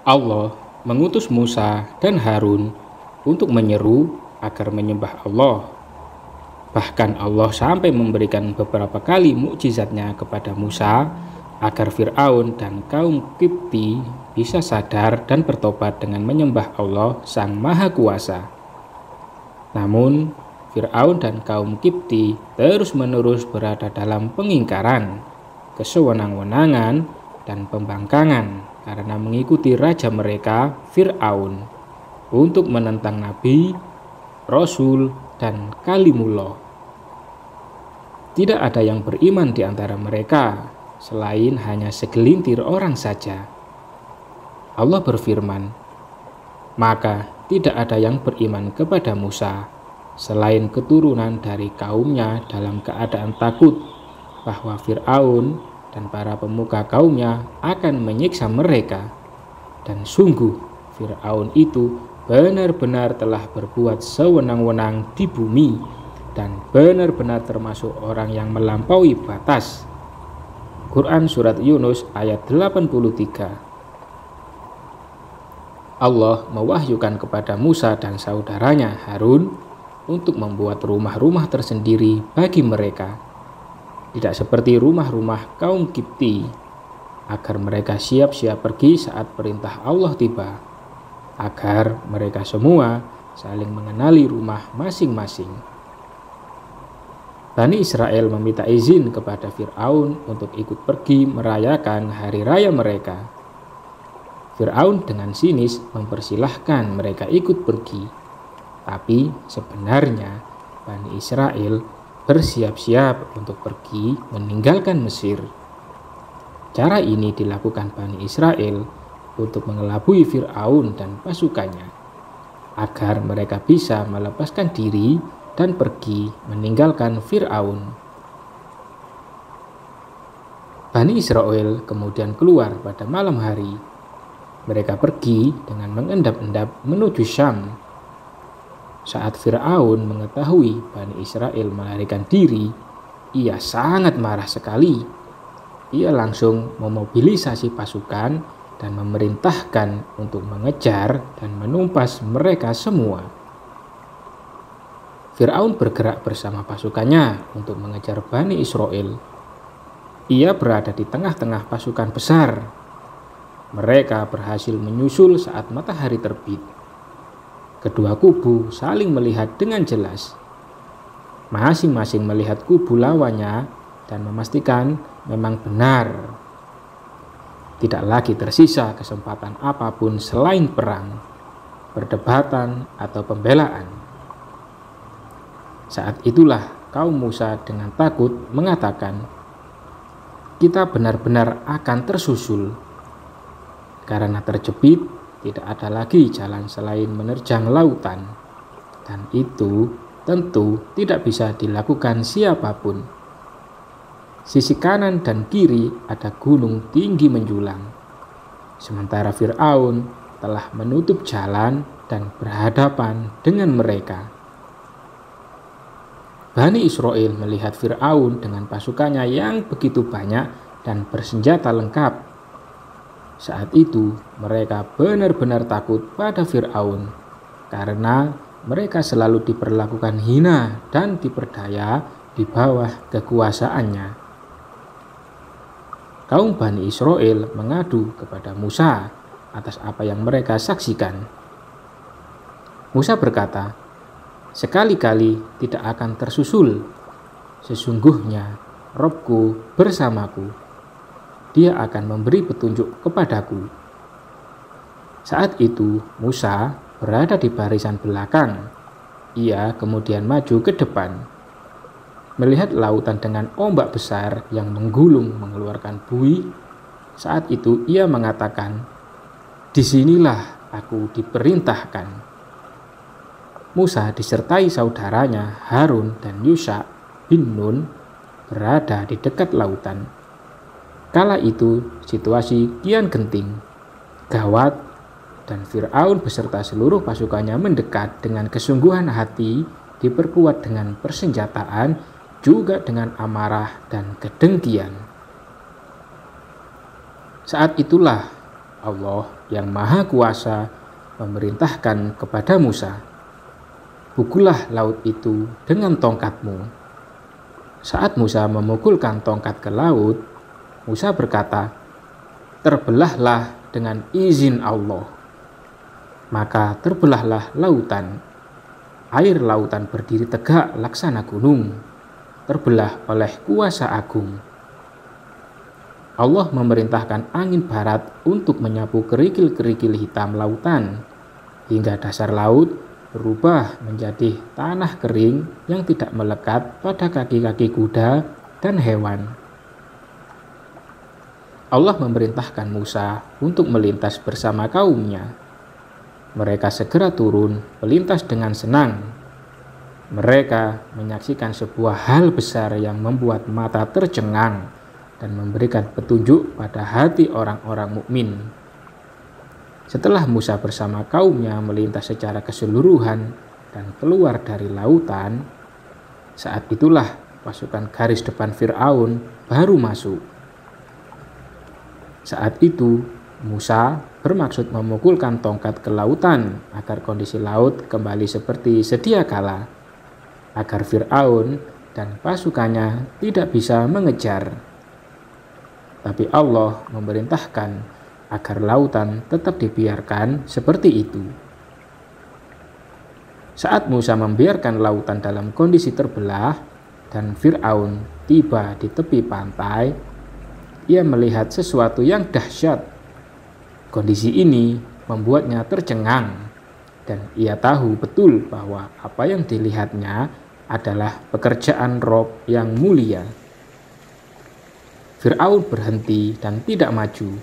Allah mengutus Musa dan Harun untuk menyeru agar menyembah Allah. Bahkan Allah sampai memberikan beberapa kali mukjizatnya kepada Musa agar Fir'aun dan kaum Qibti bisa sadar dan bertobat dengan menyembah Allah Sang Maha Kuasa. Namun, Fir'aun dan kaum Qibti terus-menerus berada dalam pengingkaran, kesewenang-wenangan, dan pembangkangan karena mengikuti raja mereka, Fir'aun, untuk menentang Nabi, Rasul, dan Kalimullah. Tidak ada yang beriman di antara mereka, selain hanya segelintir orang saja. Allah berfirman, "Maka tidak ada yang beriman kepada Musa, selain keturunan dari kaumnya dalam keadaan takut bahwa Fir'aun dan para pemuka kaumnya akan menyiksa mereka. Dan sungguh Fir'aun itu benar-benar telah berbuat sewenang-wenang di bumi dan benar-benar termasuk orang yang melampaui batas." Quran Surat Yunus ayat 83. Allah mewahyukan kepada Musa dan saudaranya Harun untuk membuat rumah-rumah tersendiri bagi mereka, tidak seperti rumah-rumah kaum Qibti, agar mereka siap-siap pergi saat perintah Allah tiba, agar mereka semua saling mengenali rumah masing-masing. Bani Israel meminta izin kepada Fir'aun untuk ikut pergi merayakan hari raya mereka. Fir'aun dengan sinis mempersilahkan mereka ikut pergi, tapi sebenarnya Bani Israel bersiap-siap untuk pergi meninggalkan Mesir. Cara ini dilakukan Bani Israel untuk mengelabui Fir'aun dan pasukannya, agar mereka bisa melepaskan diri dan pergi meninggalkan Fir'aun. Bani Israel kemudian keluar pada malam hari. Mereka pergi dengan mengendap-endap menuju Syam. Saat Fir'aun mengetahui Bani Israel melarikan diri, ia sangat marah sekali. Ia langsung memobilisasi pasukan dan memerintahkan untuk mengejar dan menumpas mereka semua. Fir'aun bergerak bersama pasukannya untuk mengejar Bani Israel. Ia berada di tengah-tengah pasukan besar. Mereka berhasil menyusul saat matahari terbit. Kedua kubu saling melihat dengan jelas. Masing-masing melihat kubu lawannya dan memastikan memang benar. Tidak lagi tersisa kesempatan apapun selain perang, perdebatan, atau pembelaan. Saat itulah kaum Musa dengan takut mengatakan, "Kita benar-benar akan tersusul." Karena terjepit, tidak ada lagi jalan selain menerjang lautan, dan itu tentu tidak bisa dilakukan siapapun. Sisi kanan dan kiri ada gunung tinggi menjulang, sementara Fir'aun telah menutup jalan dan berhadapan dengan mereka. Bani Israel melihat Fir'aun dengan pasukannya yang begitu banyak dan bersenjata lengkap. Saat itu mereka benar-benar takut pada Fir'aun karena mereka selalu diperlakukan hina dan diperdaya di bawah kekuasaannya. Kaum Bani Israel mengadu kepada Musa atas apa yang mereka saksikan. Musa berkata, "Sekali-kali tidak akan tersusul. Sesungguhnya Robku bersamaku. Dia akan memberi petunjuk kepadaku." Saat itu Musa berada di barisan belakang. Ia kemudian maju ke depan. Melihat lautan dengan ombak besar yang menggulung mengeluarkan buih, saat itu ia mengatakan, "Disinilah aku diperintahkan." Musa disertai saudaranya Harun dan Yusha bin Nun berada di dekat lautan. Kala itu situasi kian genting, gawat, dan Fir'aun beserta seluruh pasukannya mendekat dengan kesungguhan hati, diperkuat dengan persenjataan, juga dengan amarah dan kedengkian. Saat itulah Allah yang Maha Kuasa memerintahkan kepada Musa, "Pukullah laut itu dengan tongkatmu." Saat Musa memukulkan tongkat ke laut, Musa berkata, "Terbelahlah dengan izin Allah." Maka terbelahlah lautan. Air lautan berdiri tegak laksana gunung, terbelah oleh kuasa agung. Allah memerintahkan angin barat untuk menyapu kerikil-kerikil hitam lautan, hingga dasar laut berubah menjadi tanah kering yang tidak melekat pada kaki-kaki kuda dan hewan. Allah memerintahkan Musa untuk melintas bersama kaumnya. Mereka segera turun melintas dengan senang. Mereka menyaksikan sebuah hal besar yang membuat mata tercengang dan memberikan petunjuk pada hati orang-orang mukmin. Setelah Musa bersama kaumnya melintas secara keseluruhan dan keluar dari lautan, saat itulah pasukan garis depan Fir'aun baru masuk. Saat itu Musa bermaksud memukulkan tongkat ke lautan agar kondisi laut kembali seperti sedia kala, agar Fir'aun dan pasukannya tidak bisa mengejar. Tapi Allah memerintahkan agar lautan tetap dibiarkan seperti itu. Saat Musa membiarkan lautan dalam kondisi terbelah dan Fir'aun tiba di tepi pantai, ia melihat sesuatu yang dahsyat. Kondisi ini membuatnya tercengang dan ia tahu betul bahwa apa yang dilihatnya adalah pekerjaan Rob yang mulia. Fir'aun berhenti dan tidak maju.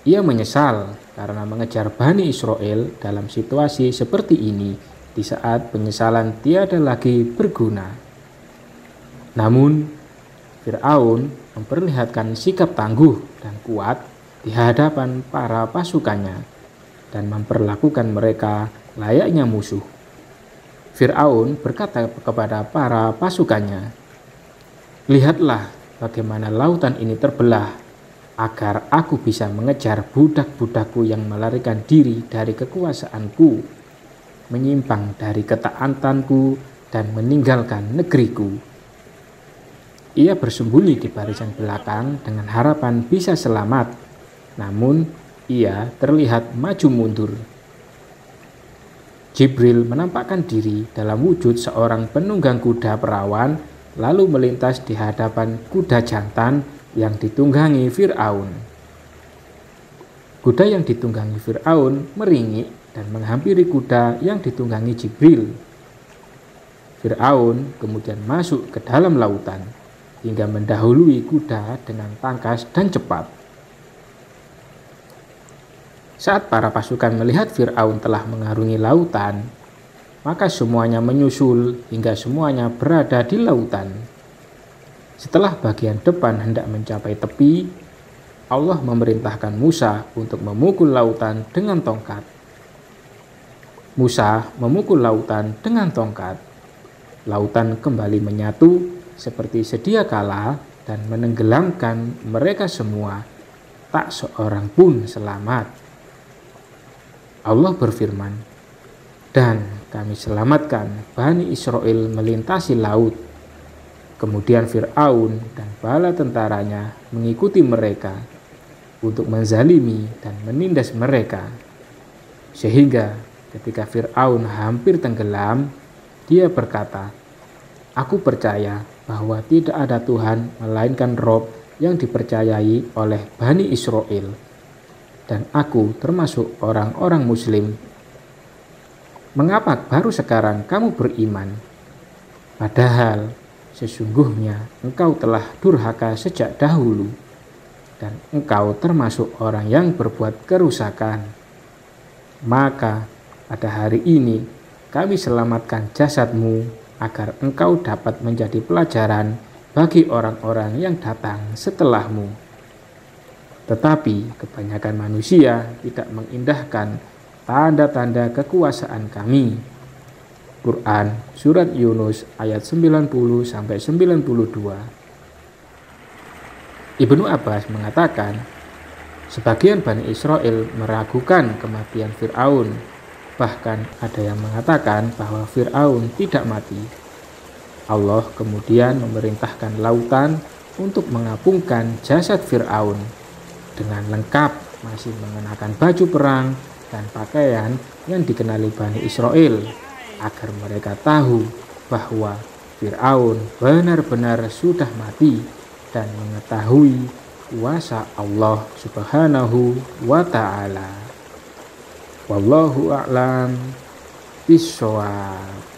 Ia menyesal karena mengejar Bani Israel dalam situasi seperti ini di saat penyesalan tiada lagi berguna. Namun, Fir'aun memperlihatkan sikap tangguh dan kuat di hadapan para pasukannya dan memperlakukan mereka layaknya musuh. Fir'aun berkata kepada para pasukannya, "Lihatlah bagaimana lautan ini terbelah, agar aku bisa mengejar budak-budakku yang melarikan diri dari kekuasaanku, menyimpang dari ketaatanku dan meninggalkan negeriku." Ia bersembunyi di barisan belakang dengan harapan bisa selamat. Namun, ia terlihat maju mundur. Jibril menampakkan diri dalam wujud seorang penunggang kuda perawan, lalu melintas di hadapan kuda jantan yang ditunggangi Fir'aun. Kuda yang ditunggangi Fir'aun meringik dan menghampiri kuda yang ditunggangi Jibril. Fir'aun kemudian masuk ke dalam lautan, hingga mendahului kuda dengan tangkas dan cepat. Saat para pasukan melihat Fir'aun telah mengarungi lautan, maka semuanya menyusul hingga semuanya berada di lautan. Setelah bagian depan hendak mencapai tepi, Allah memerintahkan Musa untuk memukul lautan dengan tongkat. Musa memukul lautan dengan tongkat. Lautan kembali menyatu seperti sedia kala dan menenggelamkan mereka semua. Tak seorang pun selamat. Allah berfirman, "Dan kami selamatkan Bani Israel melintasi laut. Kemudian Fir'aun dan bala tentaranya mengikuti mereka untuk menzalimi dan menindas mereka. Sehingga ketika Fir'aun hampir tenggelam, dia berkata, 'Aku percaya bahwa tidak ada Tuhan melainkan Rob yang dipercayai oleh Bani Israel. Dan aku termasuk orang-orang muslim. Mengapa baru sekarang kamu beriman? Padahal sesungguhnya engkau telah durhaka sejak dahulu, dan engkau termasuk orang yang berbuat kerusakan. Maka pada hari ini kami selamatkan jasadmu agar engkau dapat menjadi pelajaran bagi orang-orang yang datang setelahmu. Tetapi kebanyakan manusia tidak mengindahkan tanda-tanda kekuasaan kami." Quran Surat Yunus ayat 90-92. Ibnu Abbas mengatakan, Sebagian Bani Israel meragukan kematian Fir'aun. Bahkan ada yang mengatakan bahwa Fir'aun tidak mati. Allah kemudian memerintahkan lautan untuk mengapungkan jasad Fir'aun dengan lengkap, masih mengenakan baju perang dan pakaian yang dikenali Bani Israel, agar mereka tahu bahwa Fir'aun benar-benar sudah mati dan mengetahui kuasa Allah Subhanahu wa ta'ala. Wallahu a'lam bishawab.